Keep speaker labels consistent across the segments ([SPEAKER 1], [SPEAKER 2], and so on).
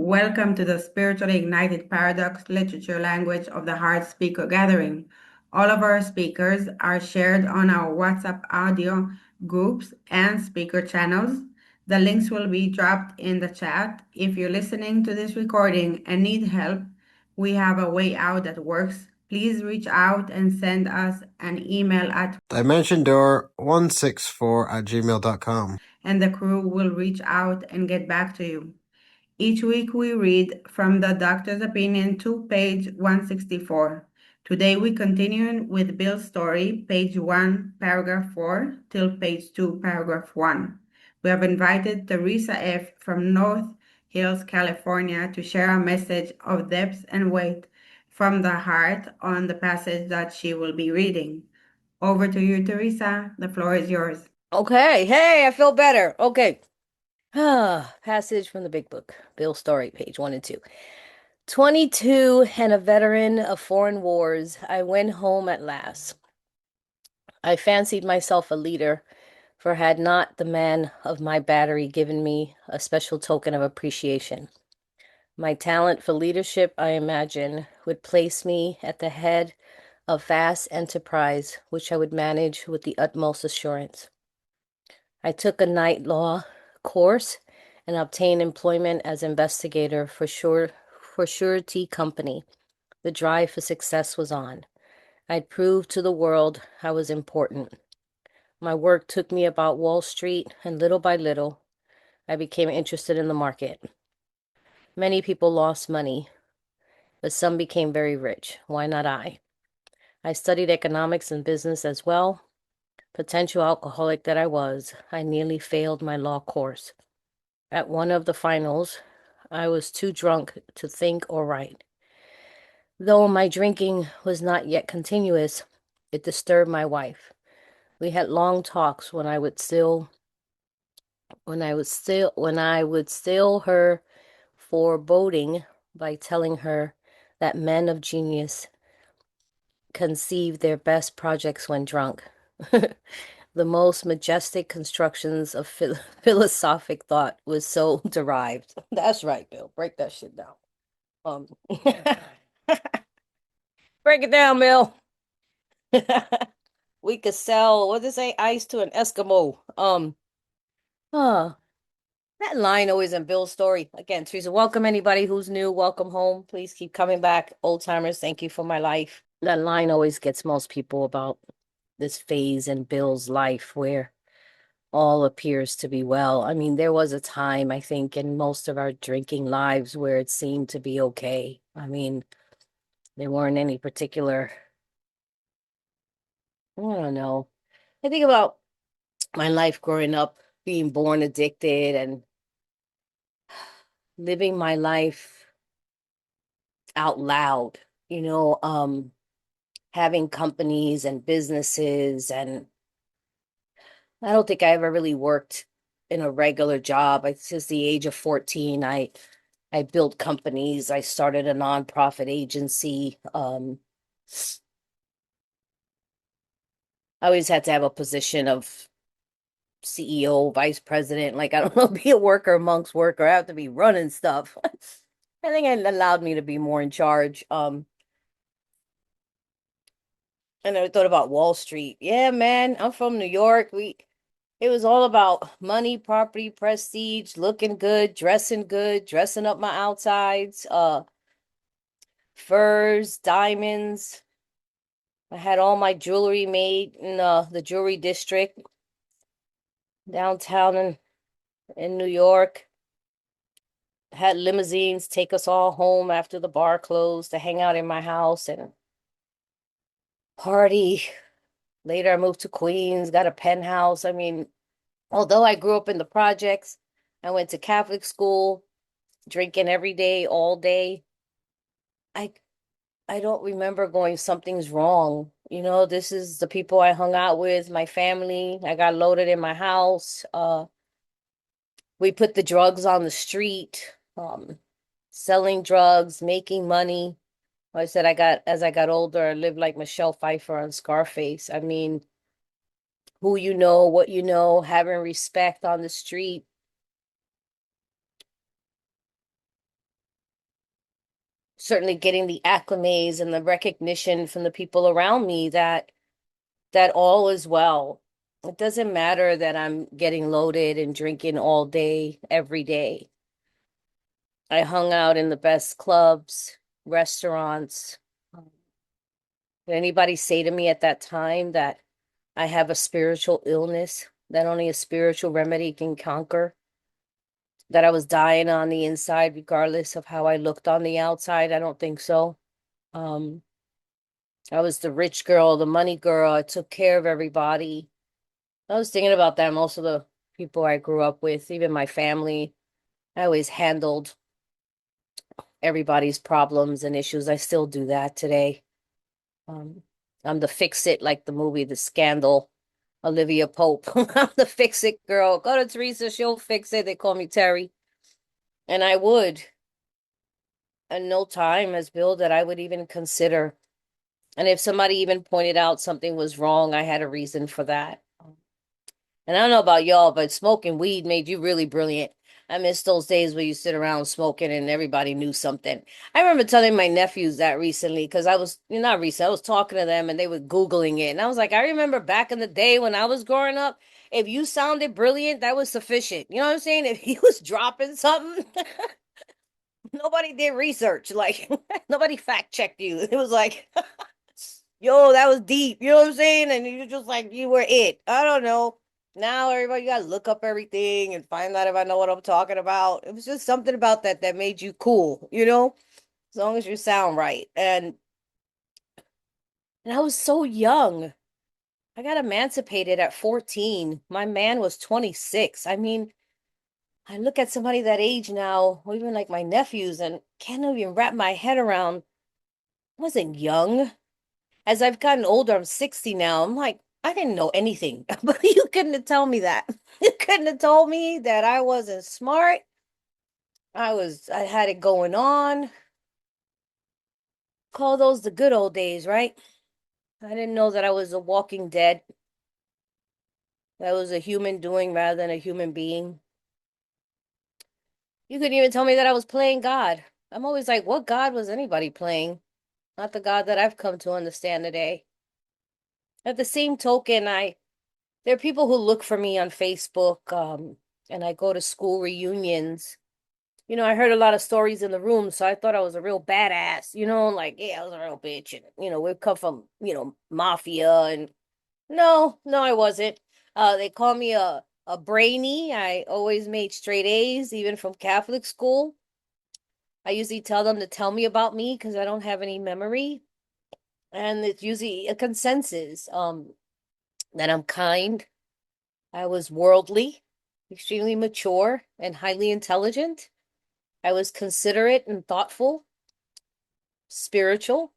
[SPEAKER 1] Welcome to the Spiritually Ignited Paradox Literature Language of the Heart Speaker Gathering. All of our speakers are shared on our WhatsApp audio groups and speaker channels. The links will be dropped in the chat. If you're listening to this recording and need help, we have a way out that works. Please reach out and send us an email at
[SPEAKER 2] dimensiondoor164@gmail.com.
[SPEAKER 1] and the crew will reach out and get back to you. Each week we read from the Doctor's Opinion to page 164. Today we continue with Bill's story, page 1, paragraph 4, till page 2, paragraph 1. We have invited Theresa F. from North Hills, California, to share a message of depth and weight from the heart on the passage that she will be reading. Over to you, Theresa. The floor is yours.
[SPEAKER 3] Okay. Hey, I feel better. Okay. Passage from the big book. Bill's story, page 1 and 2. 22 and a veteran of foreign wars, I went home at last. I fancied myself a leader, for had not the man of my battery given me a special token of appreciation. My talent for leadership, I imagine, would place me at the head of vast enterprise, which I would manage with the utmost assurance. I took a night law course and obtained employment as investigator for Surety Company. The drive for success was on. I'd proved to the world I was important. My work took me about Wall Street, and little by little, I became interested in the market. Many people lost money, but some became very rich. Why not I? I studied economics and business as well. Potential alcoholic that I was, I nearly failed my law course. At one of the finals, I was too drunk to think or write. Though my drinking was not yet continuous, it disturbed my wife. We had long talks when I would still her foreboding by telling her that men of genius conceive their best projects when drunk. The most majestic constructions of philosophic thought was so derived. That's right, Bill. Break that shit down. Break it down, Bill. We could sell, what does it say, ice to an Eskimo. That line always in Bill's story. Again, Teresa, welcome anybody who's new. Welcome home. Please keep coming back. Old timers, thank you for my life. That line always gets most people about this phase in Bill's life where all appears to be well. I mean, there was a time, I think, in most of our drinking lives where it seemed to be okay. I mean, there weren't any particular, I don't know. I think about my life growing up, being born addicted and living my life out loud, having companies and businesses. And I don't think I ever really worked in a regular job. Since the age of 14, I built companies. I started a nonprofit agency. I always had to have a position of CEO, vice president. Like, I don't know, be a worker amongst worker. I have to be running stuff. I think it allowed me to be more in charge. And I thought about Wall Street. Yeah, man, I'm from New York. It was all about money, property, prestige, looking good, dressing up my outsides, furs, diamonds. I had all my jewelry made in the jewelry district downtown in New York. Had limousines take us all home after the bar closed to hang out in my house and party. Later, I moved to Queens, got a penthouse. I mean, although I grew up in the projects, I went to Catholic school, drinking every day, all day. I don't remember going, something's wrong. This is the people I hung out with, my family. I got loaded in my house. We put the drugs on the street, selling drugs, making money. Like I said, as I got older, I lived like Michelle Pfeiffer on Scarface. I mean, who you know, what you know, having respect on the street. certainly getting the acclimates and the recognition from the people around me that all is well. It doesn't matter that I'm getting loaded and drinking all day, every day. I hung out in the best clubs, restaurants. Did anybody say to me at that time that I have a spiritual illness that only a spiritual remedy can conquer? That I was dying on the inside, regardless of how I looked on the outside? I don't think so. Um, I was the rich girl, the money girl. I took care of everybody. I was thinking about that. Most of the people I grew up with, even my family, I always handled everybody's problems and issues. I still do that today. Um, I'm the fix it, like the movie The Scandal, Olivia Pope. I'm the fix it girl. Go to Theresa, she'll fix it. They call me Terry. And I would. And no time has billed that I would even consider. And if somebody even pointed out something was wrong, I had a reason for that. And I don't know about y'all, but smoking weed made you really brilliant. I miss those days where you sit around smoking and everybody knew something. I remember telling my nephews that recently because I was, not recent, I was talking to them and they were Googling it. And I was like, I remember back in the day when I was growing up, if you sounded brilliant, that was sufficient. You know what I'm saying? If he was dropping something, nobody did research. Like, nobody fact checked you. It was like, yo, that was deep. You know what I'm saying? And you just like, you were it. I don't know. Now everybody got to look up everything and find out if I know what I'm talking about. It was just something about that that made you cool, as long as you sound right. And I was so young. I got emancipated at 14. My man was 26. I mean, I look at somebody that age now, or even like my nephews, and can't even wrap my head around. I wasn't young. As I've gotten older, I'm 60 now. I'm like, I didn't know anything, but you couldn't have told me that. You couldn't have told me that I wasn't smart. I had it going on. Call those the good old days, right? I didn't know that I was a walking dead. That was a human doing rather than a human being. You couldn't even tell me that I was playing God. I'm always like, what God was anybody playing? Not the God that I've come to understand today. At the same token, there are people who look for me on Facebook, and I go to school reunions. I heard a lot of stories in the room, so I thought I was a real badass, like, yeah, I was a real bitch. And, we come from, mafia and no, no, I wasn't. They call me a brainy. I always made straight A's, even from Catholic school. I usually tell them to tell me about me because I don't have any memory. And it's usually a consensus, that I'm kind. I was worldly, extremely mature, and highly intelligent. I was considerate and thoughtful, spiritual,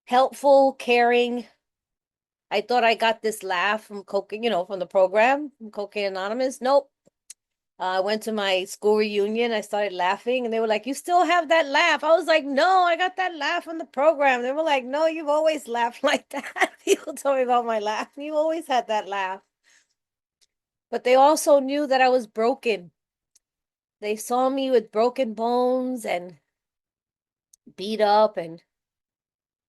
[SPEAKER 3] helpful, caring. I thought I got this laugh from Cocaine, from the program, from Cocaine Anonymous. Nope. I went to my school reunion. I started laughing, and they were like, "You still have that laugh?" I was like, "No, I got that laugh from the program." They were like, "No, you've always laughed like that." People told me about my laugh. You always had that laugh. But they also knew that I was broken. They saw me with broken bones and beat up and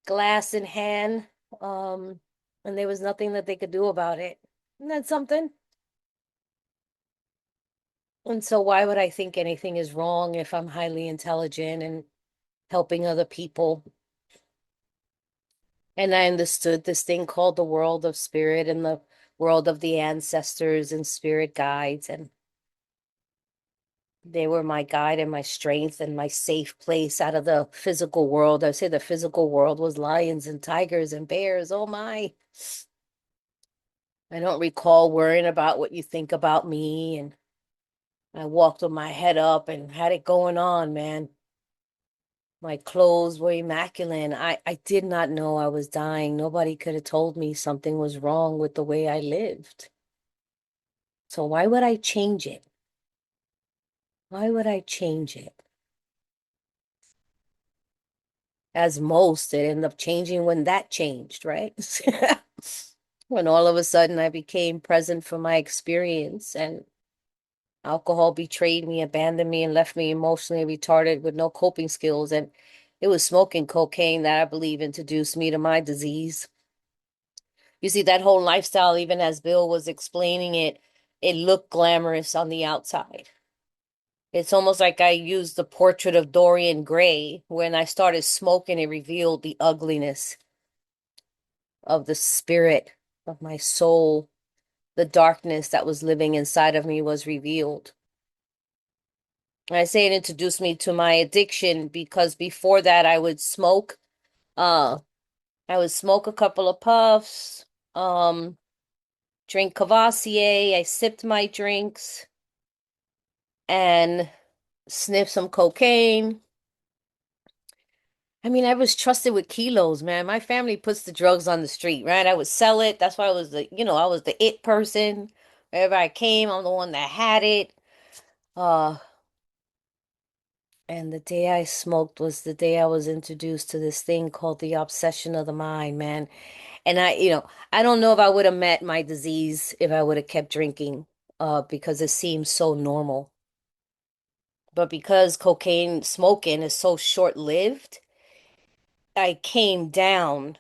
[SPEAKER 3] glass in hand. Um, and there was nothing that they could do about it. Isn't that something? And so why would I think anything is wrong if I'm highly intelligent and helping other people? And I understood this thing called the world of spirit and the world of the ancestors and spirit guides. And they were my guide and my strength and my safe place out of the physical world. I say the physical world was lions and tigers and bears. Oh my. I don't recall worrying about what you think about me. And I walked with my head up and had it going on, man. My clothes were immaculate. And I did not know I was dying. Nobody could have told me something was wrong with the way I lived. So why would I change it? Why would I change it? As most, it ended up changing when that changed, right? When all of a sudden I became present for my experience and alcohol betrayed me, abandoned me, and left me emotionally retarded with no coping skills. And It was smoking cocaine that I believe introduced me to my disease. You see, that whole lifestyle, even as Bill was explaining it, it looked glamorous on the outside. It's almost like I used the portrait of Dorian Gray. When I started smoking, it revealed the ugliness of the spirit of my soul. The darkness that was living inside of me was revealed. I say it introduced me to my addiction because before that I would smoke. Uh, I would smoke a couple of puffs, um, drink Cavassier. I sipped my drinks and sniff some cocaine. I mean, I was trusted with kilos, man. My family puts the drugs on the street, right? I would sell it. That's why I was I was the it person. Wherever I came, I'm the one that had it. Uh, and the day I smoked was the day I was introduced to this thing called the obsession of the mind, man. And I don't know if I would have met my disease if I would have kept drinking, because it seems so normal. But because cocaine smoking is so short-lived, I came down.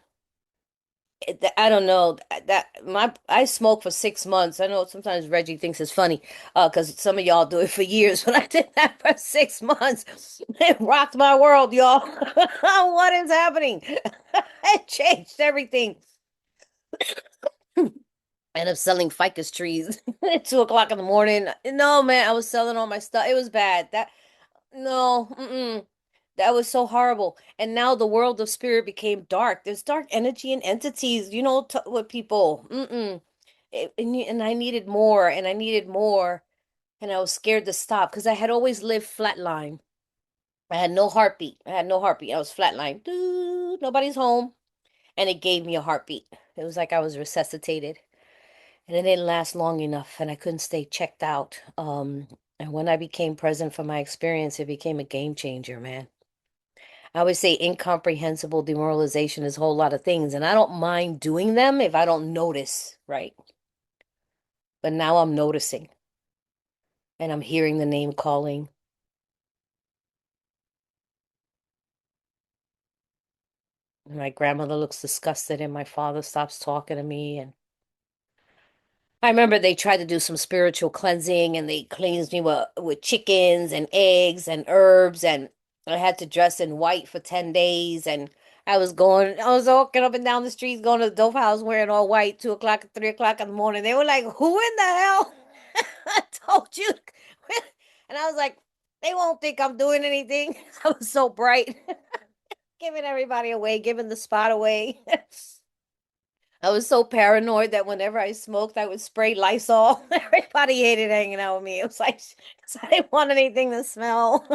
[SPEAKER 3] I don't know that my I smoked for 6 months. I know sometimes Reggie thinks it's funny, because some of y'all do it for years, but I did that for 6 months. It rocked my world, y'all. What is happening? It changed everything. End up selling ficus trees at 2 o'clock in the morning. No, man, I was selling all my stuff. It was bad. No, that was so horrible. And now the world of spirit became dark. There's dark energy and entities, with people. And I needed more, and I needed more, and I was scared to stop because I had always lived flatline. I had no heartbeat. I had no heartbeat. I was flatline. Doo, nobody's home, and it gave me a heartbeat. It was like I was resuscitated. And it didn't last long enough, and I couldn't stay checked out. And when I became present for my experience, it became a game changer, man. I always say incomprehensible demoralization is a whole lot of things, and I don't mind doing them if I don't notice, right? But now I'm noticing, and I'm hearing the name calling. And my grandmother looks disgusted, and my father stops talking to me, and I remember they tried to do some spiritual cleansing and they cleansed me with chickens and eggs and herbs, and I had to dress in white for 10 days, and I was walking up and down the streets going to the dope house wearing all white, 2 o'clock, 3 o'clock in the morning. They were like, who in the hell I told you? And I was like, they won't think I'm doing anything. I was so bright, giving everybody away, giving the spot away. I was so paranoid that whenever I smoked, I would spray Lysol. Everybody hated hanging out with me. It was like, 'cause I didn't want anything to smell.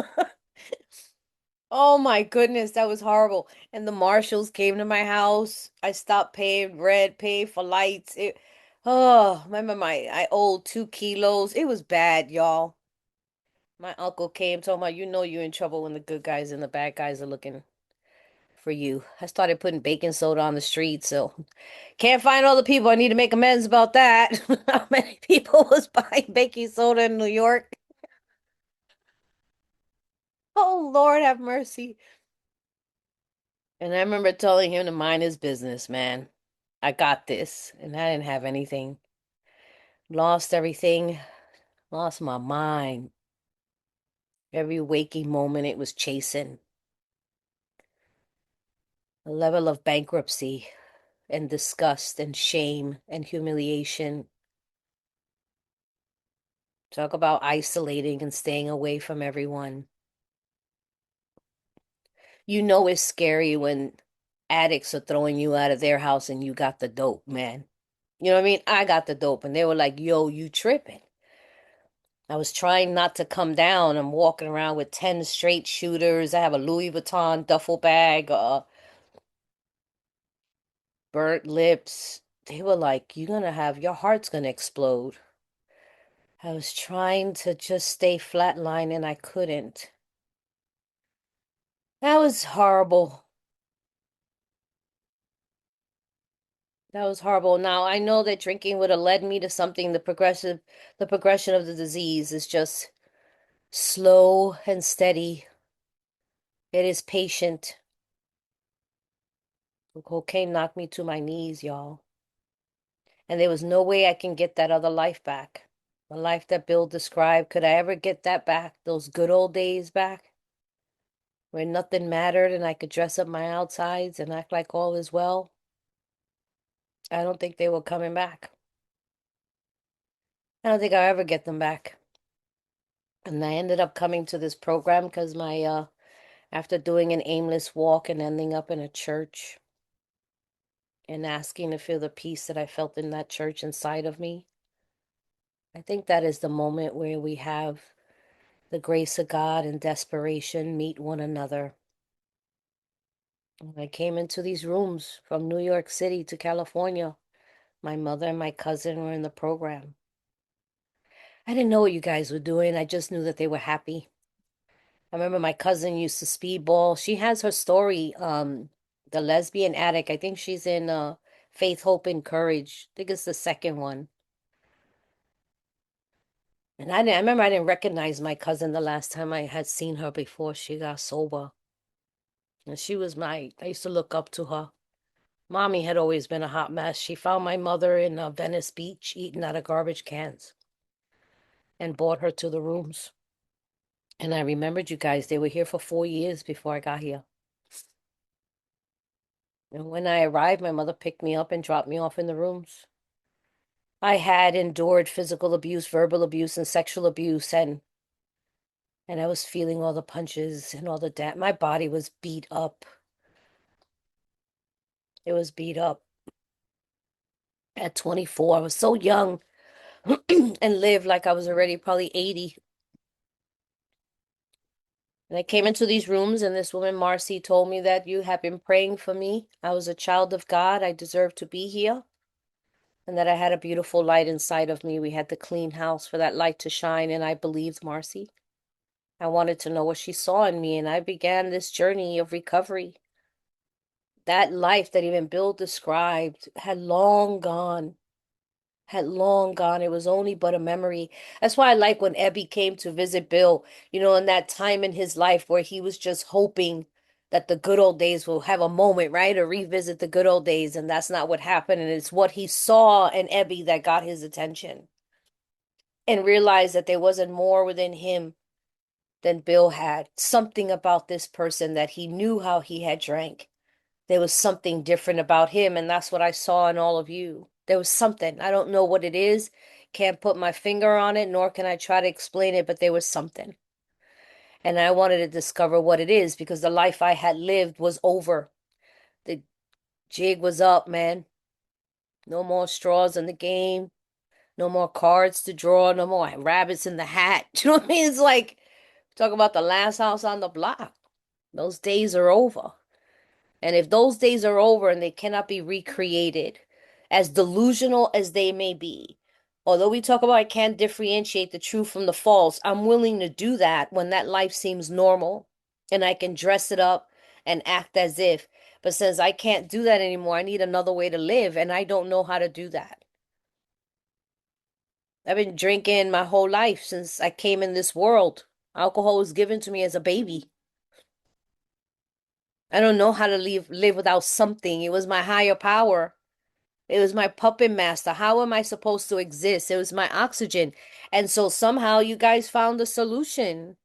[SPEAKER 3] Oh my goodness, that was horrible. And the marshals came to my house. I stopped paying rent, paying for lights. Remember I owed 2 kilos. It was bad, y'all. My uncle came, told me, you're in trouble when the good guys and the bad guys are looking for you. I started putting baking soda on the street, so can't find all the people. I need to make amends about that. How many people was buying baking soda in New York? Oh, Lord have mercy. And I remember telling him to mind his business, man. I got this. And I didn't have anything. Lost everything. Lost my mind. Every waking moment it was chasing. A level of bankruptcy and disgust and shame and humiliation. Talk about isolating and staying away from everyone. It's scary when addicts are throwing you out of their house and you got the dope, man. You know what I mean? I got the dope and they were like, yo, you tripping. I was trying not to come down. I'm walking around with 10 straight shooters. I have a Louis Vuitton duffel bag, burnt lips. They were like, your heart's gonna explode. I was trying to just stay flatline and I couldn't. That was horrible. That was horrible. Now, I know that drinking would have led me to something. The progression of the disease is just slow and steady. It is patient. The cocaine knocked me to my knees, y'all. And there was no way I can get that other life back. The life that Bill described. Could I ever get that back? Those good old days back? Where nothing mattered and I could dress up my outsides and act like all is well? I don't think they were coming back. I don't think I'll ever get them back. And I ended up coming to this program because after doing an aimless walk and ending up in a church and asking to feel the peace that I felt in that church inside of me, I think that is the moment where we have the grace of God and desperation meet one another. I came into these rooms from New York City to California. My mother and my cousin were in the program. I didn't know what you guys were doing. I just knew that they were happy. I remember my cousin used to speedball. She has her story, The Lesbian Addict. I think she's in Faith, Hope, and Courage. I think it's the second one. And I remember I didn't recognize my cousin the last time I had seen her before she got sober. And I used to look up to her. Mommy had always been a hot mess. She found my mother in Venice Beach eating out of garbage cans and brought her to the rooms. And I remembered you guys, they were here for 4 years before I got here. And when I arrived, my mother picked me up and dropped me off in the rooms. I had endured physical abuse, verbal abuse, and sexual abuse, and I was feeling all the punches and all the my body was beat up. It was beat up. At 24, I was so young and lived like I was already probably 80. And I came into these rooms, and this woman, Marcy, told me that you have been praying for me. I was a child of God. I deserved to be here. And that I had a beautiful light inside of me. We had the clean house for that light to shine, and I believed Marcy. I wanted to know what she saw in me, and I began this journey of recovery. That life that even Bill described had long gone. Had long gone. It was only but a memory. That's why I like when Ebby came to visit Bill, in that time in his life where he was just hoping that the good old days will have a moment, right? Or revisit the good old days. And that's not what happened. And it's what he saw in Ebby that got his attention and realized that there wasn't more within him than Bill had. Something about this person that he knew how he had drank. There was something different about him, and that's what I saw in all of you. There was something. I don't know what it is. Can't put my finger on it, nor can I try to explain it, but there was something. And I wanted to discover what it is because the life I had lived was over. The jig was up, man. No more straws in the game. No more cards to draw. No more rabbits in the hat. You know what I mean? It's like, talk about the last house on the block. Those days are over. And if those days are over and they cannot be recreated, as delusional as they may be, although we talk about I can't differentiate the true from the false, I'm willing to do that when that life seems normal and I can dress it up and act as if. But since I can't do that anymore, I need another way to live, and I don't know how to do that. I've been drinking my whole life since I came in this world. Alcohol was given to me as a baby. I don't know how to live without something. It was my higher power. It was my puppet master. How am I supposed to exist? It was my oxygen. And so somehow you guys found a solution.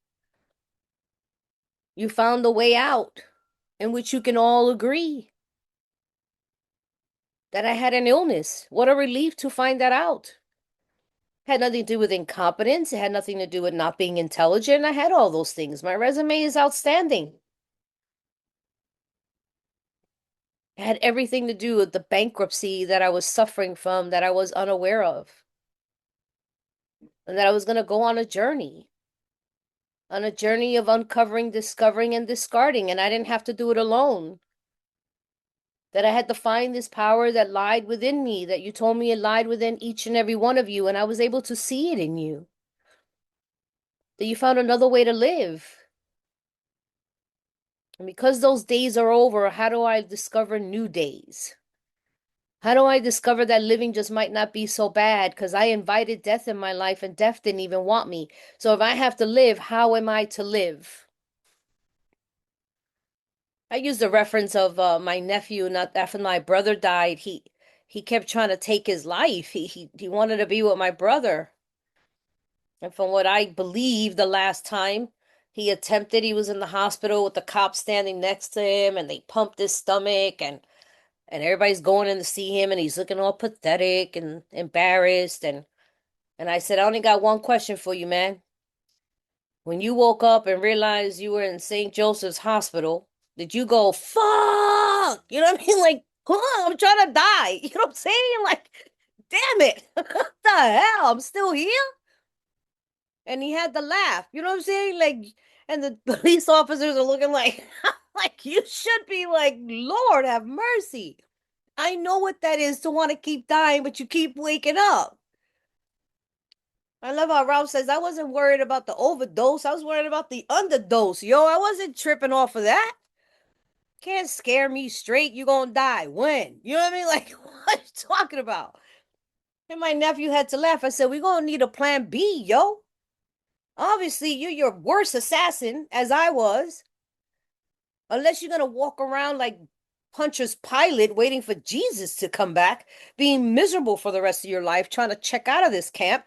[SPEAKER 3] You found a way out in which you can all agree that I had an illness. What a relief to find that out. Had nothing to do with incompetence. It had nothing to do with not being intelligent. I had all those things. My resume is outstanding. It had everything to do with the bankruptcy that I was suffering from that I was unaware of. And that I was going to go on a journey of uncovering, discovering, and discarding. And I didn't have to do it alone. That I had to find this power that lied within me, that you told me it lied within each and every one of you, and I was able to see it in you. That you found another way to live. And because those days are over, how do I discover new days? How do I discover that living just might not be so bad? Because I invited death in my life and death didn't even want me. So if I have to live, how am I to live? I used the reference of my nephew, not after my brother died, he kept trying to take his life. He wanted to be with my brother. And from what I believe the last time he attempted, he was in the hospital with the cops standing next to him and they pumped his stomach and everybody's going in to see him and he's looking all pathetic and embarrassed and I said, I only got one question for you, man. When you woke up and realized you were in St. Joseph's Hospital, did you go, fuck? You know what I mean? Like, huh, I'm trying to die. You know what I'm saying? Like, damn it. What the hell? I'm still here? And he had to laugh. You know what I'm saying? Like, and the police officers are looking like, like, you should be like, Lord, have mercy. I know what that is to want to keep dying, but you keep waking up. I love how Ralph says, I wasn't worried about the overdose. I was worried about the underdose. Yo, I wasn't tripping off of that. Can't scare me straight. You gonna die. When? You know what I mean? Like, what are you talking about? And my nephew had to laugh. I said, we gonna need a plan B, yo. Obviously, you're your worst assassin, as I was. Unless you're gonna walk around like Pontius Pilate waiting for Jesus to come back, being miserable for the rest of your life, trying to check out of this camp.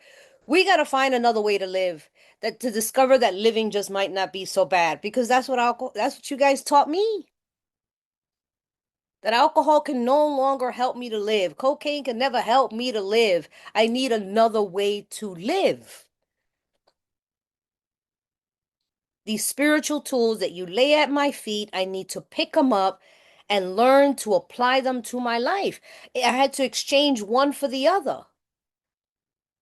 [SPEAKER 3] We gotta find another way to live. That to discover that living just might not be so bad. Because that's what you guys taught me. That alcohol can no longer help me to live. Cocaine can never help me to live. I need another way to live. These spiritual tools that you lay at my feet, I need to pick them up and learn to apply them to my life. I had to exchange one for the other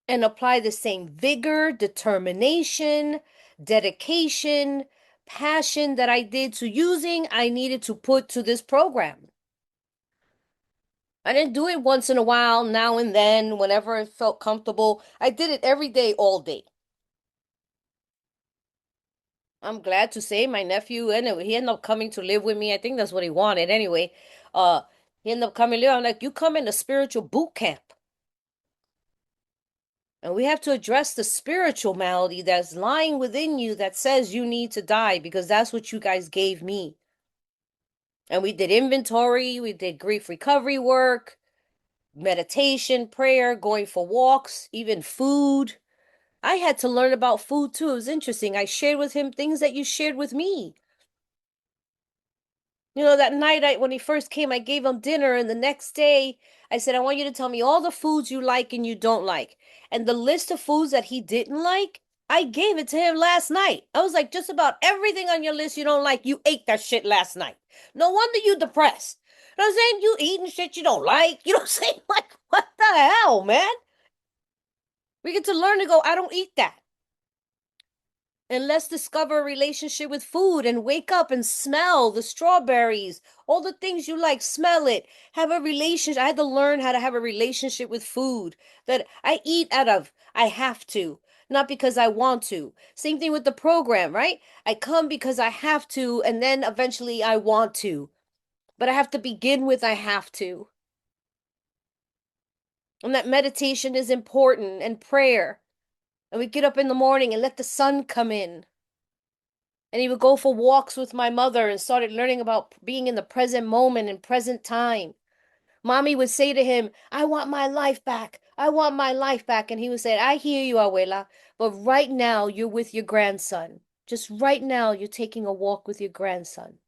[SPEAKER 3] and apply the same vigor, determination, dedication, passion that I did to using, I needed to put to this program. I didn't do it once in a while, now and then, whenever it felt comfortable. I did it every day, all day. I'm glad to say my nephew, anyway, he ended up coming to live with me. I think that's what he wanted anyway. Uh, he ended up coming live. I'm like, you come in a spiritual boot camp. And we have to address the spiritual malady that's lying within you that says you need to die because that's what you guys gave me. And we did inventory, we did grief recovery work, meditation, prayer, going for walks, even food. I had to learn about food too. It was interesting. I shared with him things that you shared with me. That night when he first came, I gave him dinner, and the next day I said, I want you to tell me all the foods you like and you don't like. And the list of foods that he didn't like, I gave it to him last night. I was like, just about everything on your list you don't like, you ate that shit last night. No wonder you depressed. You know what I'm saying? You eating shit you don't like. You know what I'm saying? Like, what the hell, man? We get to learn to go, I don't eat that. And let's discover a relationship with food and wake up and smell the strawberries, all the things you like, smell it. Have a relationship. I had to learn how to have a relationship with food that I eat out of. I have to, not because I want to. Same thing with the program, right? I come because I have to, and then eventually I want to. But I have to begin with I have to. And that meditation is important and prayer. And we get up in the morning and let the sun come in. And he would go for walks with my mother and started learning about being in the present moment and present time. Mommy would say to him, I want my life back. I want my life back. And he would say, I hear you, Abuela, but right now you're with your grandson. Just right now you're taking a walk with your grandson.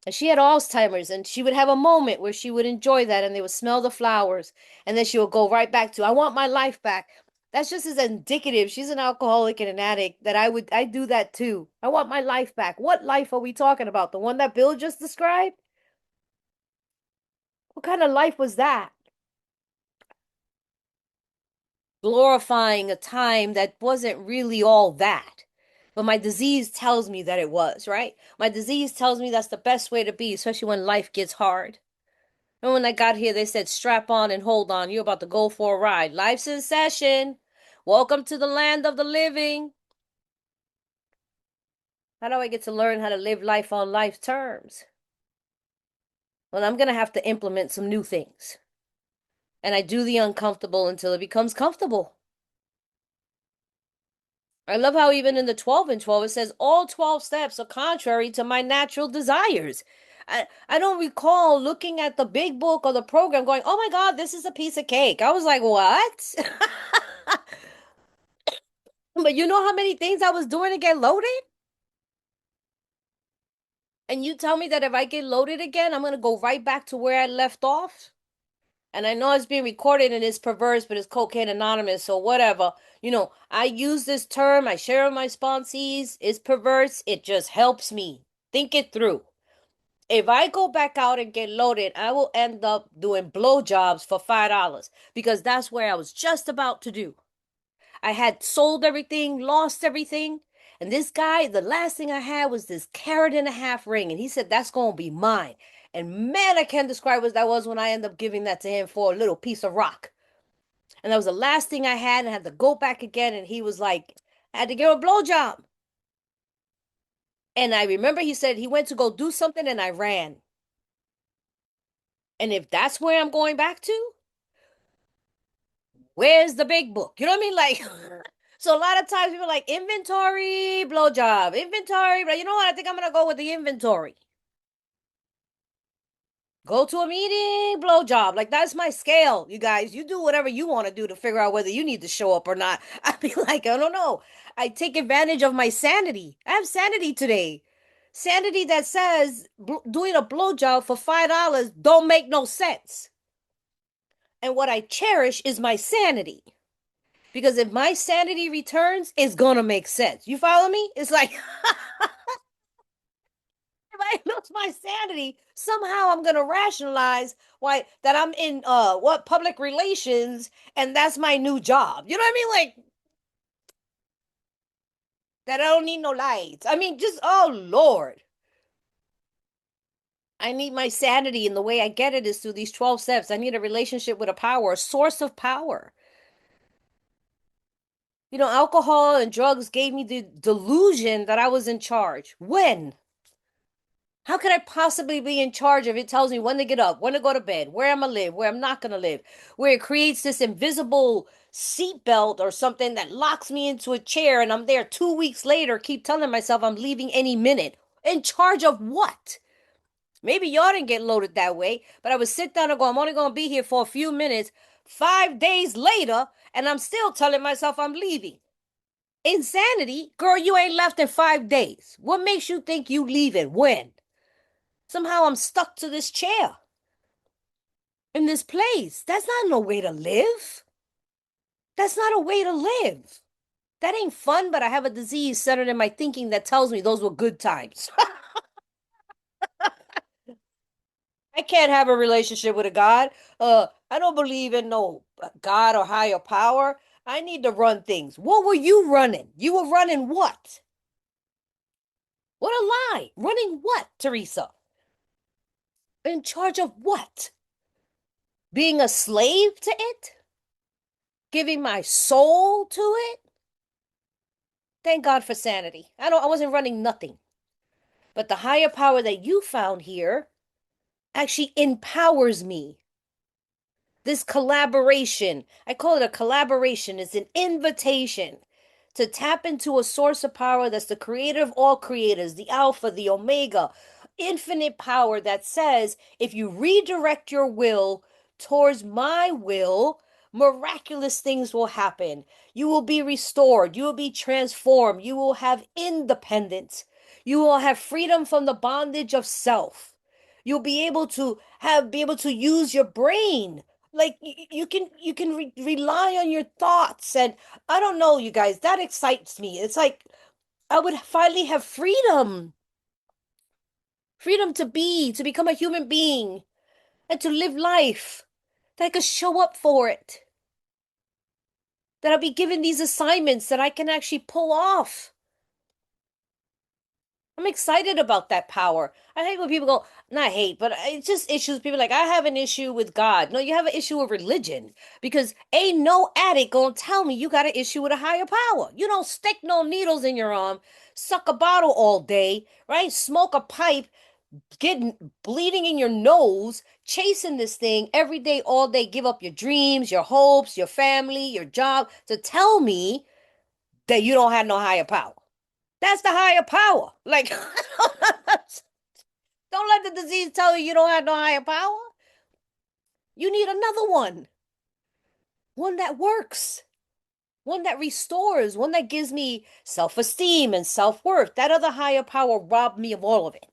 [SPEAKER 3] And she had Alzheimer's, and she would have a moment where she would enjoy that and they would smell the flowers. And then she would go right back to, I want my life back. That's just as indicative. She's an alcoholic and an addict that I do that too. I want my life back. What life are we talking about? The one that Bill just described? What kind of life was that? Glorifying a time that wasn't really all that. But my disease tells me that it was, right? My disease tells me that's the best way to be, especially when life gets hard. And when I got here, they said, strap on and hold on. You're about to go for a ride. Life's in session. Welcome to the land of the living. How do I get to learn how to live life on life's terms? Well, I'm going to have to implement some new things. And I do the uncomfortable until it becomes comfortable. I love how even in the 12 and 12 it says all 12 steps are contrary to my natural desires. I don't recall looking at the big book or the program going, "Oh my God, this is a piece of cake." I was like, "What?" But you know how many things I was doing to get loaded? And you tell me that if I get loaded again, I'm gonna go right back to where I left off? And I know it's being recorded and it's perverse, but it's cocaine anonymous, so whatever. I use this term, I share with my sponsees. It's perverse. It just helps me think it through. If I go back out and get loaded, I will end up doing blowjobs for $5 because that's where I was just about to do. I had sold everything, lost everything. And this guy, the last thing I had was this carat and a half ring. And he said, that's going to be mine. And man, I can't describe what that was when I ended up giving that to him for a little piece of rock. And that was the last thing I had, and I had to go back again. And he was like, I had to give him a blowjob. And I remember he said he went to go do something and I ran. And if that's where I'm going back to, where's the big book? You know what I mean? Like, so a lot of times people are like inventory, blowjob, inventory. But you know what? I think I'm gonna go with the inventory. Go to a meeting, blowjob. Like that's my scale, you guys. You do whatever you want to do to figure out whether you need to show up or not. I'd be like, I don't know. I take advantage of my sanity. I have sanity today. Sanity that says doing a blowjob for $5 don't make no sense. And what I cherish is my sanity. Because if my sanity returns, it's gonna make sense. You follow me? It's like if I lose my sanity, somehow I'm gonna rationalize why that I'm in what public relations and that's my new job. You know what I mean? Like that I don't need no lights. I mean, just oh Lord. I need my sanity, and the way I get it is through these 12 steps. I need a relationship with a power, a source of power. Alcohol and drugs gave me the delusion that I was in charge. When? How could I possibly be in charge if it tells me when to get up, when to go to bed, where I'm gonna live, where I'm not gonna live, where it creates this invisible seatbelt or something that locks me into a chair and I'm there 2 weeks later, keep telling myself I'm leaving any minute. In charge of what? Maybe y'all didn't get loaded that way, but I would sit down and go, I'm only gonna be here for a few minutes. 5 days later, and I'm still telling myself I'm leaving. Insanity, girl, you ain't left in 5 days. What makes you think you leaving? When? Somehow I'm stuck to this chair in this place. That's not no way to live. That's not a way to live. That ain't fun, but I have a disease centered in my thinking that tells me those were good times. I can't have a relationship with a God. I don't believe in no God or higher power. I need to run things. What were you running? You were running what? What a lie. Running what, Teresa? In charge of what? Being a slave to it? Giving my soul to it? Thank God for sanity. I wasn't running nothing. But the higher power that you found here actually empowers me. This collaboration, I call it a collaboration, it's an invitation to tap into a source of power that's the creator of all creators, the Alpha, the Omega, infinite power that says if you redirect your will towards my will, miraculous things will happen. You will be restored, you will be transformed, you will have independence, you will have freedom from the bondage of self. You'll be able to use your brain like you can rely on your thoughts. And I don't know, you guys, that excites me. It's like I would finally have freedom to become a human being and to live life, that I could show up for it, that I'll be given these assignments that I can actually pull off. I'm excited about that power. I hate when people go, not hate, but it's just issues. People like, I have an issue with God. No, you have an issue with religion because ain't no addict gonna tell me you got an issue with a higher power. You don't stick no needles in your arm, suck a bottle all day, right? Smoke a pipe, getting bleeding in your nose, chasing this thing every day, all day, give up your dreams, your hopes, your family, your job to tell me that you don't have no higher power. That's the higher power. Like, don't let the disease tell you you don't have no higher power. You need another one that works, one that restores, one that gives me self esteem and self worth. That other higher power robbed me of all of it.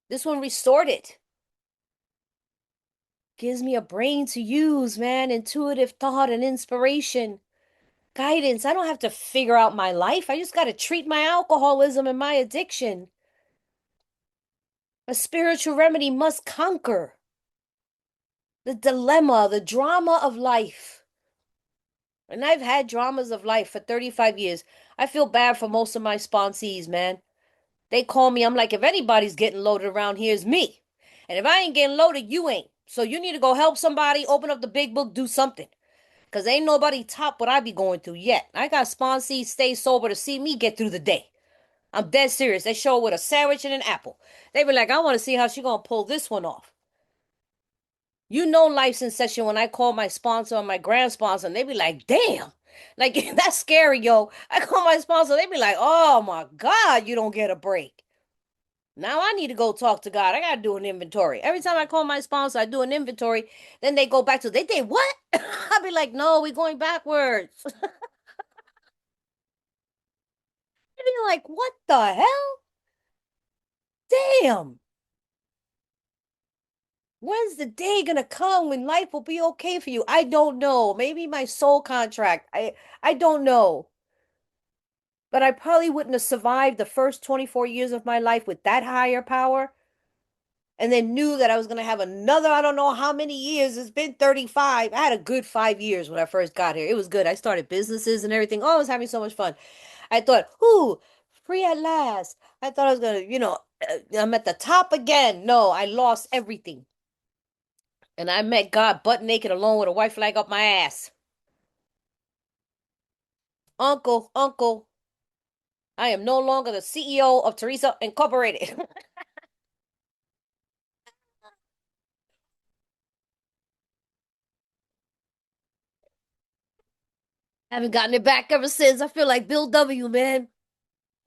[SPEAKER 3] This one restored it. Gives me a brain to use, man, intuitive thought and inspiration, guidance. I don't have to figure out my life. I just got to treat my alcoholism and my addiction. A spiritual remedy must conquer the dilemma, the drama of life. And I've had dramas of life for 35 years. I feel bad for most of my sponsees, man. They call me, I'm like, if anybody's getting loaded around here, it's me. And if I ain't getting loaded, you ain't. So you need to go help somebody, open up the big book, do something. Because ain't nobody top what I be going through yet. I got sponsees stay sober to see me get through the day. I'm dead serious. They show up with a sandwich and an apple. They be like, I want to see how she gonna pull this one off. You know, life's in session when I call my sponsor or my grand sponsor, and they be like, damn. Like, that's scary, yo. I call my sponsor, they be like, oh my God, you don't get a break. Now I need to go talk to God. I gotta do an inventory. Every time I call my sponsor, I do an inventory. Then they go back to, they did what? I'll be like, no, we're going backwards. And you're like, what the hell? Damn. When's the day gonna come when life will be okay for you? I don't know. Maybe my soul contract. I don't know. But I probably wouldn't have survived the first 24 years of my life with that higher power. And then knew that I was going to have another, I don't know how many years. It's been 35. I had a good 5 years when I first got here. It was good. I started businesses and everything. Oh, I was having so much fun. I thought, ooh, free at last. I thought I was going to, I'm at the top again. No, I lost everything. And I met God butt naked alone with a white flag up my ass. Uncle, I am no longer the CEO of THERESA Incorporated. Haven't gotten it back ever since. I feel like Bill W., man.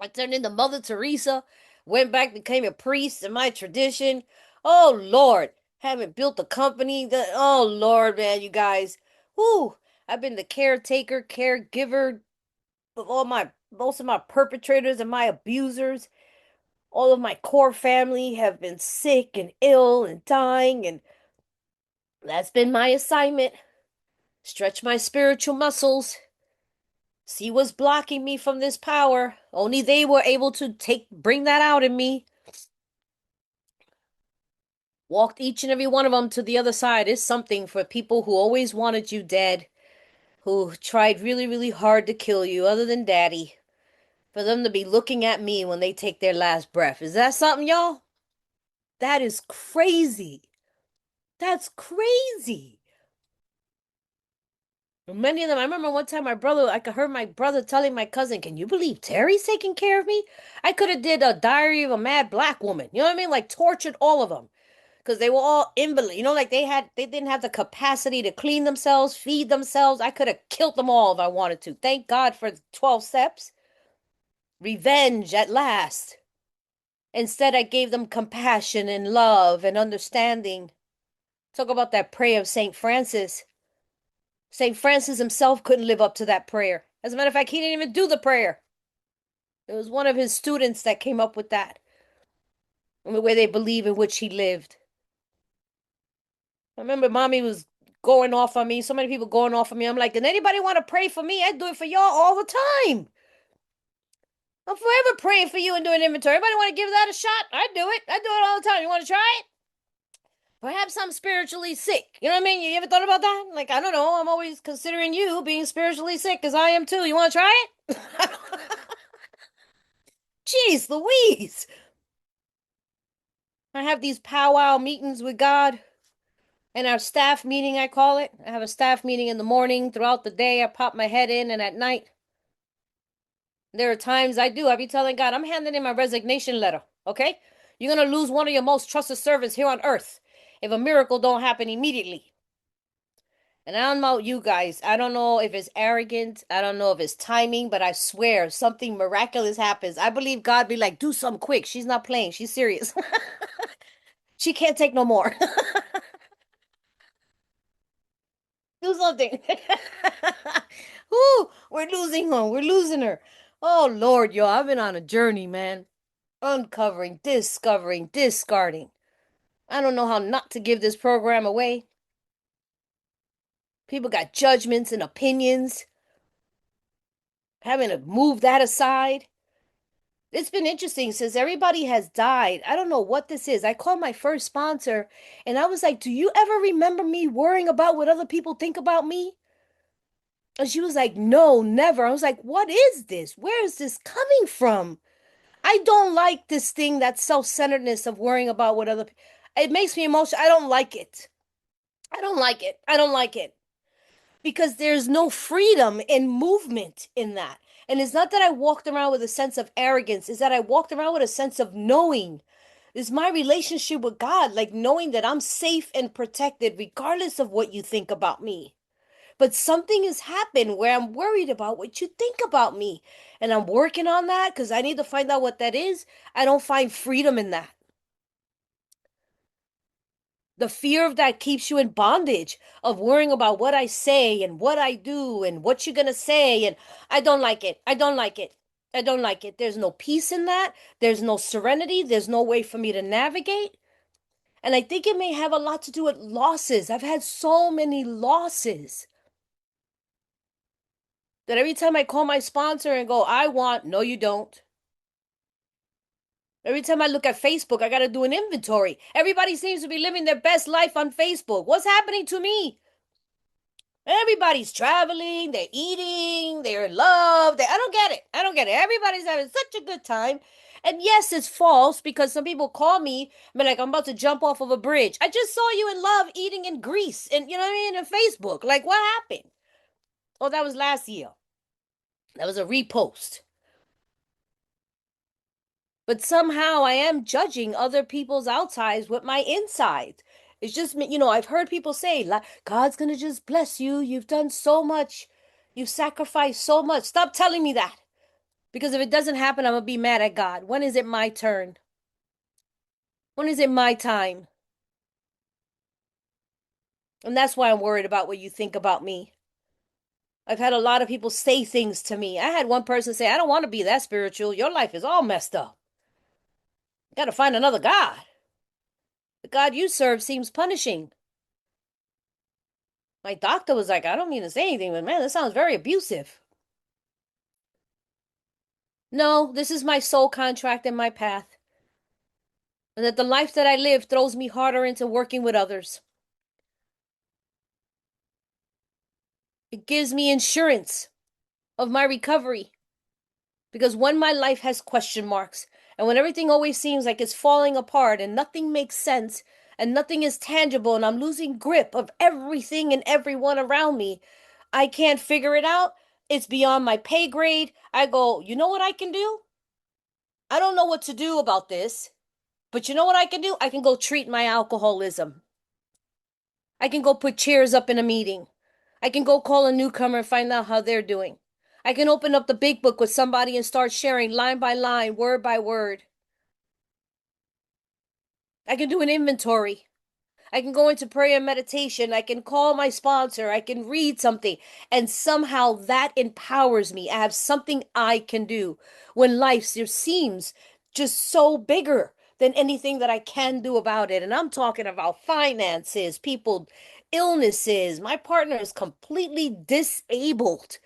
[SPEAKER 3] I turned into Mother Teresa, went back, became a priest in my tradition. Oh, Lord. Haven't built a company. Oh, Lord, man, you guys. Whoo. I've been the caretaker, caregiver of most of my perpetrators and my abusers. All of my core family have been sick and ill and dying, and that's been my assignment. Stretch my spiritual muscles. See what's blocking me from this power. Only they were able to bring that out in me. Walked each and every one of them to the other side is something for people who always wanted you dead, who tried really, really hard to kill you, other than daddy. For them to be looking at me when they take their last breath. Is that something, y'all? That is crazy. That's crazy. Many of them, I remember one time I could heard my brother telling my cousin, can you believe Terry's taking care of me? I could have did a Diary of a Mad Black Woman. You know what I mean? Like tortured all of them. Because they were all invalid. Like they didn't have the capacity to clean themselves, feed themselves. I could have killed them all if I wanted to. Thank God for 12 steps. Revenge at last. Instead, I gave them compassion and love and understanding. Talk about that prayer of St. Francis. St. Francis himself couldn't live up to that prayer. As a matter of fact, he didn't even do the prayer. It was one of his students that came up with that. And the way they believe in which he lived. I remember mommy was going off on me. So many people going off on me. I'm like, did anybody want to pray for me? I do it for y'all all the time. I'm forever praying for you and doing inventory. Everybody want to give that a shot? I do it. I do it all the time. You want to try it? Perhaps I'm spiritually sick. You know what I mean? You ever thought about that? Like, I don't know. I'm always considering you being spiritually sick because I am too. You want to try it? Jeez Louise. I have these powwow meetings with God. And our staff meeting, I call it. I have a staff meeting in the morning. Throughout the day, I pop my head in, and at night, there are times I be telling God, I'm handing in my resignation letter, okay? You're going to lose one of your most trusted servants here on earth if a miracle don't happen immediately. And I don't know you guys. I don't know if it's arrogant. I don't know if it's timing, but I swear something miraculous happens. I believe God be like, do something quick. She's not playing. She's serious. She can't take no more. Do something. Whoo, we're losing her. We're losing her. Oh Lord, yo, I've been on a journey, man. Uncovering, discovering, discarding. I don't know how not to give this program away. People got judgments and opinions. Having to move that aside. It's been interesting since everybody has died. I don't know what this is. I called my first sponsor and I was like, do you ever remember me worrying about what other people think about me? And she was like, no, never. I was like, what is this? Where is this coming from? I don't like this thing, that self-centeredness of worrying about what other people. It makes me emotional. I don't like it. I don't like it. I don't like it. Because there's no freedom in movement in that. And it's not that I walked around with a sense of arrogance, it's that I walked around with a sense of knowing. It's my relationship with God, like knowing that I'm safe and protected regardless of what you think about me. But something has happened where I'm worried about what you think about me. And I'm working on that because I need to find out what that is. I don't find freedom in that. The fear of that keeps you in bondage of worrying about what I say and what I do and what you're going to say. And I don't like it. I don't like it. I don't like it. There's no peace in that. There's no serenity. There's no way for me to navigate. And I think it may have a lot to do with losses. I've had so many losses that every time I call my sponsor and go, I want, no, you don't. Every time I look at Facebook, I got to do an inventory. Everybody seems to be living their best life on Facebook. What's happening to me? Everybody's traveling, they're eating, they're in love. I don't get it. I don't get it. Everybody's having such a good time. And yes, it's false because some people call me, but like I'm about to jump off of a bridge. I just saw you in love eating in Greece and you know what I mean, in Facebook. Like what happened? Oh, that was last year. That was a repost. But somehow I am judging other people's outsides with my insides. It's just, I've heard people say, like, God's gonna just bless you. You've done so much. You've sacrificed so much. Stop telling me that. Because if it doesn't happen, I'm gonna be mad at God. When is it my turn? When is it my time? And that's why I'm worried about what you think about me. I've had a lot of people say things to me. I had one person say, I don't want to be that spiritual. Your life is all messed up. Got to find another God. The God you serve seems punishing. My doctor was like, I don't mean to say anything, but man, this sounds very abusive. No, this is my soul contract and my path. And that the life that I live throws me harder into working with others. It gives me insurance of my recovery. Because when my life has question marks, and when everything always seems like it's falling apart and nothing makes sense and nothing is tangible and I'm losing grip of everything and everyone around me, I can't figure it out. It's beyond my pay grade. I go, you know what I can do? I don't know what to do about this, but you know what I can do? I can go treat my alcoholism. I can go put chairs up in a meeting. I can go call a newcomer and find out how they're doing. I can open up the big book with somebody and start sharing line by line, word by word. I can do an inventory. I can go into prayer and meditation. I can call my sponsor. I can read something. And somehow that empowers me. I have something I can do when life seems just so bigger than anything that I can do about it. And I'm talking about finances, people, illnesses. My partner is completely disabled.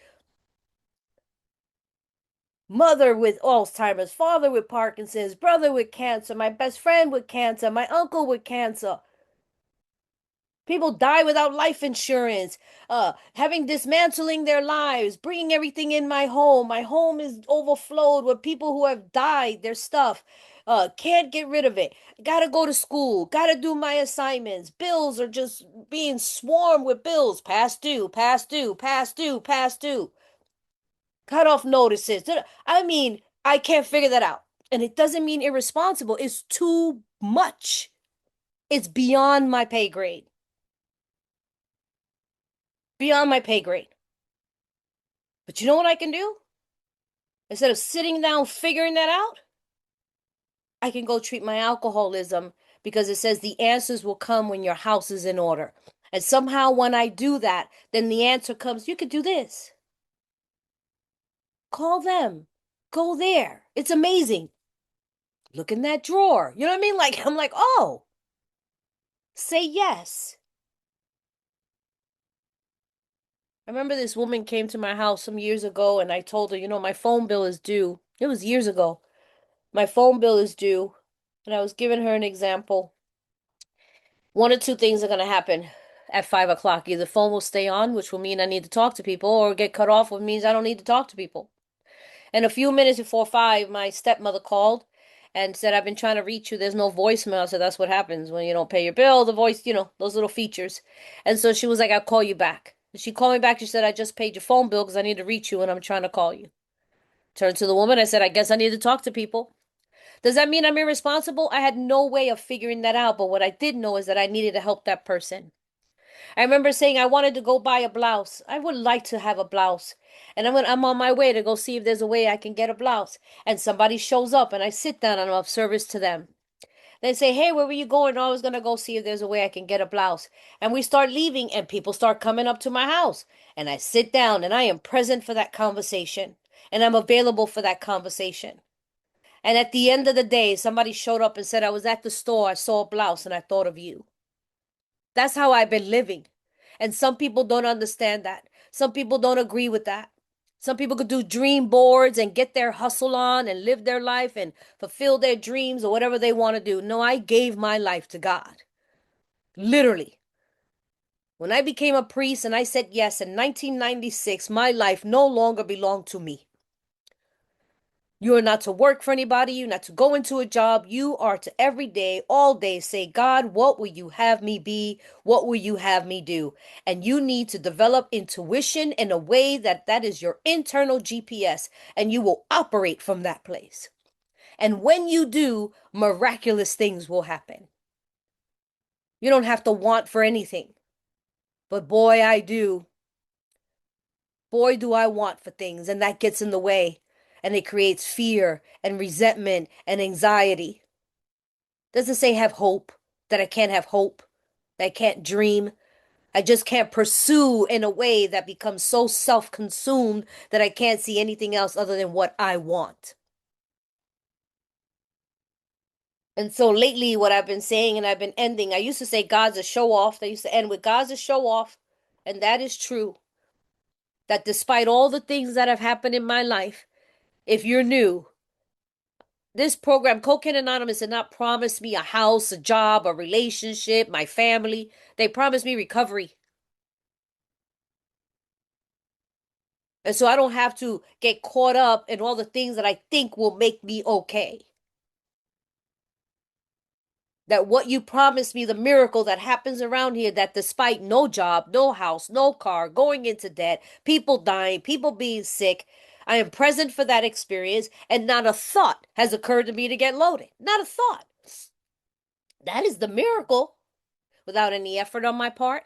[SPEAKER 3] Mother with Alzheimer's, father with Parkinson's, brother with cancer, my best friend with cancer, my uncle with cancer. People die without life insurance, having dismantling their lives, bringing everything in my home. My home is overflowed with people who have died, their stuff. Can't get rid of it. Gotta go to school, gotta do my assignments. Bills are just being swarmed with bills. Past due, past due, past due, past due. Cut off notices. I mean, I can't figure that out. And it doesn't mean irresponsible, it's too much. It's beyond my pay grade. beyond my pay grade. But you know what I can do? Instead of sitting down figuring that out, I can go treat my alcoholism because it says the answers will come when your house is in order. And somehow when I do that, then the answer comes, you could do this. Call them. Go there. It's amazing. Look in that drawer. You know what I mean? Like, I'm like, oh, say yes. I remember this woman came to my house some years ago and I told her, my phone bill is due. It was years ago. My phone bill is due. And I was giving her an example. One or two things are going to happen at 5 o'clock. Either the phone will stay on, which will mean I need to talk to people, or get cut off, which means I don't need to talk to people. And a few minutes before 5, my stepmother called and said, I've been trying to reach you. There's no voicemail. I said, that's what happens when you don't pay your bill, the voice, those little features. And so she was like, I'll call you back. And she called me back. She said, I just paid your phone bill because I need to reach you and I'm trying to call you. Turned to the woman. I said, I guess I need to talk to people. Does that mean I'm irresponsible? I had no way of figuring that out. But what I did know is that I needed to help that person. I remember saying I wanted to go buy a blouse. I would like to have a blouse. And I'm on my way to go see if there's a way I can get a blouse. And somebody shows up and I sit down and I'm of service to them. They say, hey, where were you going? Oh, I was going to go see if there's a way I can get a blouse. And we start leaving and people start coming up to my house. And I sit down and I am present for that conversation. And I'm available for that conversation. And at the end of the day, somebody showed up and said, I was at the store, I saw a blouse and I thought of you. That's how I've been living. And some people don't understand that. Some people don't agree with that. Some people could do dream boards and get their hustle on and live their life and fulfill their dreams or whatever they want to do. No, I gave my life to God. Literally. When I became a priest and I said yes in 1996, my life no longer belonged to me. You are not to work for anybody. You're not to go into a job. You are to every day, all day say, God, what will you have me be? What will you have me do? And you need to develop intuition in a way that is your internal GPS and you will operate from that place. And when you do, miraculous things will happen. You don't have to want for anything. But boy, I do. Boy, do I want for things. And that gets in the way. And it creates fear and resentment and anxiety. Doesn't say have hope, that I can't have hope, that I can't dream. I just can't pursue in a way that becomes so self-consumed that I can't see anything else other than what I want. And so lately, what I've been saying and I've been ending, I used to say God's a show off. I used to end with God's a show off. And that is true. That despite all the things that have happened in my life, if you're new, this program, Cocaine Anonymous, did not promise me a house, a job, a relationship, my family. They promised me recovery. And so I don't have to get caught up in all the things that I think will make me okay. That what you promised me, the miracle that happens around here, that despite no job, no house, no car, going into debt, people dying, people being sick, I am present for that experience, and not a thought has occurred to me to get loaded. Not a thought. That is the miracle without any effort on my part,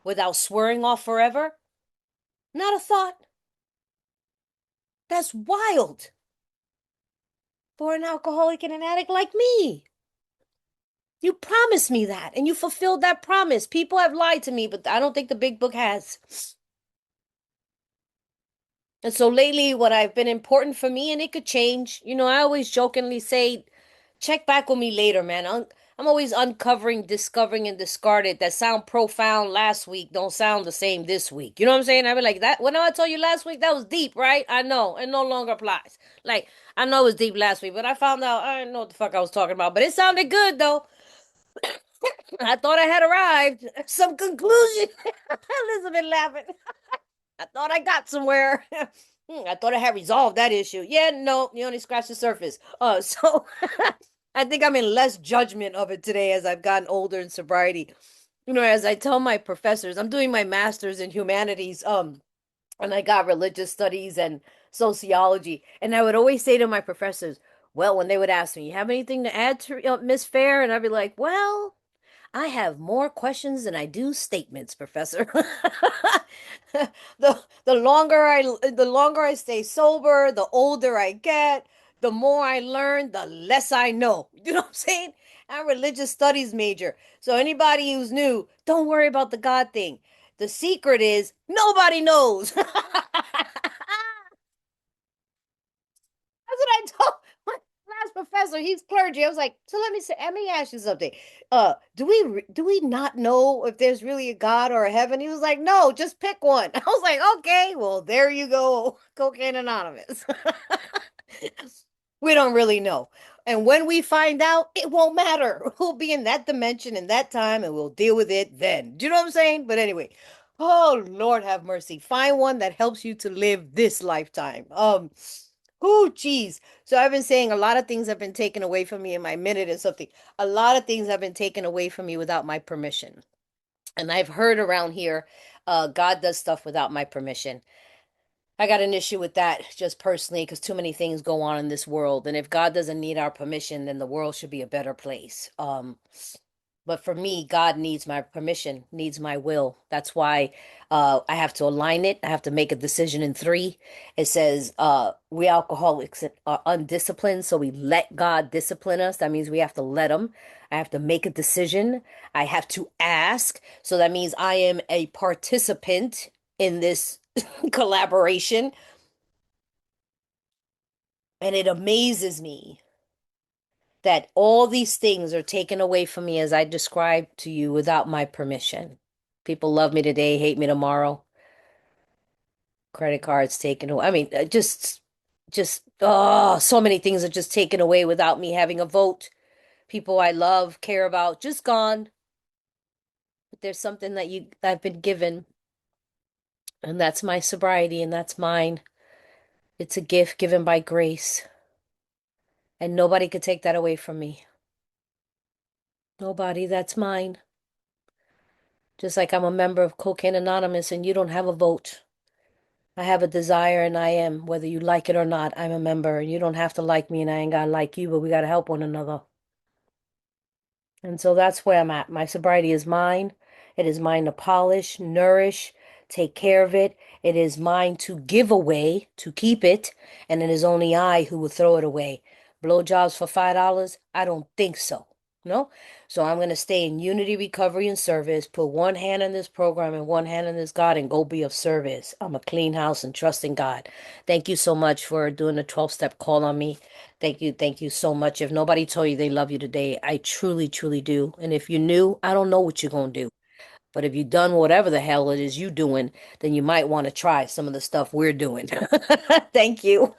[SPEAKER 3] without swearing off forever. Not a thought. That's wild for an alcoholic and an addict like me. You promised me that, and you fulfilled that promise. People have lied to me, but I don't think the big book has. And so lately, what I've been important for me, and it could change. I always jokingly say, check back with me later, man. I'm always uncovering, discovering, and discarded that sound profound last week don't sound the same this week. You know what I'm saying? I be like that. When I told you last week, that was deep, right? I know, it no longer applies. Like I know it was deep last week, but I found out I didn't know what the fuck I was talking about. But it sounded good though. I thought I had arrived at some conclusion. Elizabeth laughing. I thought I got somewhere. I thought I had resolved that issue. Yeah, no, you only scratched the surface. So I think I'm in less judgment of it today as I've gotten older in sobriety. As I tell my professors, I'm doing my master's in humanities, and I got religious studies and sociology. And I would always say to my professors, well, when they would ask me, you have anything to add to Miss Fair? And I'd be like, well, I have more questions than I do statements, Professor. The longer I stay sober, the older I get, the more I learn, the less I know. You know what I'm saying? I'm a religious studies major. So anybody who's new, don't worry about the God thing. The secret is nobody knows. That's what I told my last professor. He's clergy. I was like, so let me ask you something. Do we not know if there's really a God or a heaven? He was like, no, just pick one. I was like, okay, well, there you go, Cocaine Anonymous. We don't really know. And when we find out, it won't matter. We'll be in that dimension in that time and we'll deal with it then. Do you know what I'm saying? But anyway, oh Lord have mercy. Find one that helps you to live this lifetime. Oh geez. So I've been saying a lot of things have been taken away from me in my minute and something. A lot of things have been taken away from me without my permission. And I've heard around here, God does stuff without my permission. I got an issue with that just personally because too many things go on in this world. And if God doesn't need our permission, then the world should be a better place. But for me, God needs my permission, needs my will. That's why I have to align it. I have to make a decision in three. It says we alcoholics are undisciplined, so we let God discipline us. That means we have to let Him. I have to make a decision. I have to ask. So that means I am a participant in this collaboration. And it amazes me that all these things are taken away from me as I described to you without my permission. People love me today, hate me tomorrow. Credit cards taken away. I mean, oh, so many things are just taken away without me having a vote. People I love, care about, just gone. But there's something I've been given, and that's my sobriety, and that's mine. It's a gift given by grace, and nobody could take that away from me. Nobody, that's mine. Just like I'm a member of Cocaine Anonymous and you don't have a vote. I have a desire and I am, whether you like it or not, I'm a member. And you don't have to like me and I ain't gotta like you, but we gotta help one another. And so that's where I'm at. My sobriety is mine. It is mine to polish, nourish, take care of it. It is mine to give away, to keep it. And it is only I who will throw it away. Blowjobs for $5? I don't think so. No? So I'm going to stay in unity, recovery, and service, put one hand in this program and one hand in this God, and go be of service. I'm a clean house and trust in God. Thank you so much for doing the 12-step call on me. Thank you so much. If nobody told you they love you today, I truly, truly do. And if you knew, I don't know what you're gonna do. But if you done whatever the hell it is you doing, then you might want to try some of the stuff we're doing. Thank you.